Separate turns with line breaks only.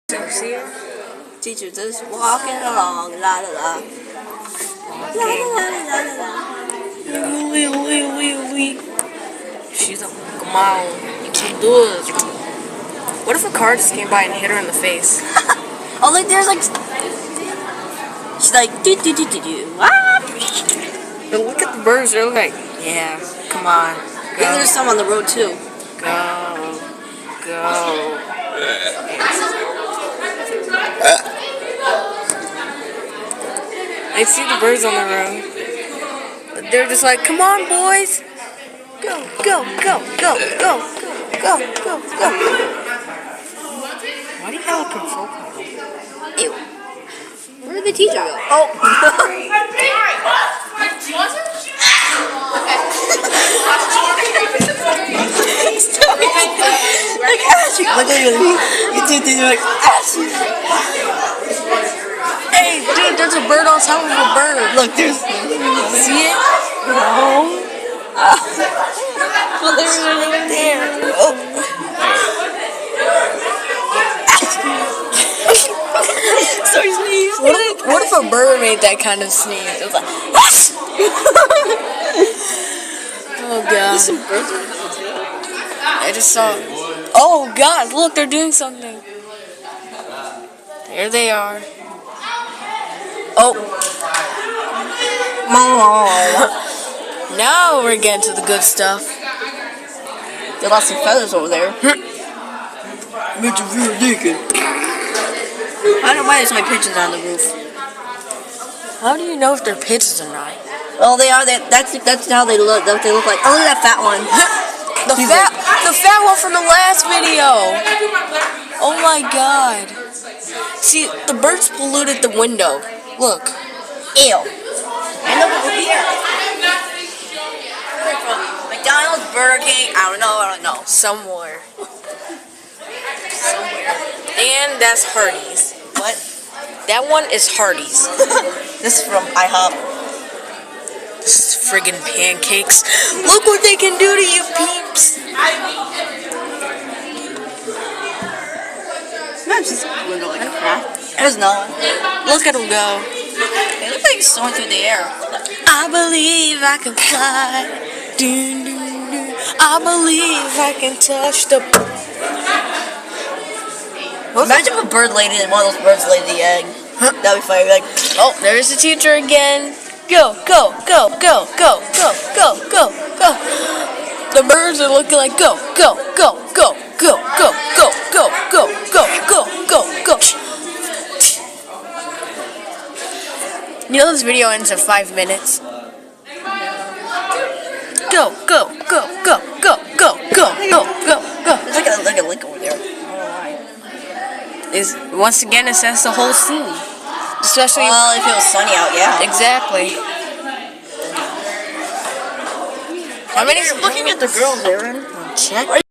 See her?
Teacher just walking along, la la la. La la la la la la.
She's like, come on, you can do it. What if a car just came by and hit her in the face?
Oh, like there's like. She's like, do do do do do.
But look at the birds, they're like, yeah, come on.
I think there's some on the road too.
Go. Go. I see the birds on the road. They're just like, come on, boys. Go, go, go, go, go, go, go, go. Why do you have a control panel?
Ew. Where did the teacher go?
Oh.
Like Ashley. Look at you. You did like Ashley.
Hey, dude, there's a bird on top of a bird.
Look, there's.
See it?
No.
Well, there's one right there.
Oh. So he sneezed.
What if a bird made that kind of sneeze? It was like, oh god.
There's some birds around too.
I just saw. Oh god, look, they're doing something. There they are. Oh. Now we're getting to the good stuff.
They lost some feathers over there.
Made you real naked.
I don't know why there's so many pigeons on the roof.
How do you know if they're pigeons or not?
Well, they are. That's how they look. They look like. Oh, look at that fat one.
The fat one from the last video. Oh my god. See, the birds polluted the window. Look.
Ew. And look over here. McDonald's, Burger King. I don't know.
Somewhere. And that's Hardee's.
What?
That one is Hardee's.
This is from IHOP.
This is friggin' pancakes. Look what they can do to you peeps.
Sometimes this window like crap. There's no one.
Look at them go.
They look like soaring through the air.
I believe I can fly. Doo, doo, doo. I believe I can touch the.
Imagine if a bird laid it and one of those birds laid the egg. That'd be funny. Like,
Oh, there's the teacher again. Go, go, go, go, go, go, go, go, go. The birds are looking like go, go, go, go, go, go, go, go, go, go, go, go, go. You know this video ends in 5 minutes. Go, go, go, go, go, go, go, go, go, go.
there's like a link over there. I don't know why.
Is once again it sets the whole scene. Especially
Well, if it was sunny out, yeah.
exactly. How many?
Looking at the girls, Aaron.
Check.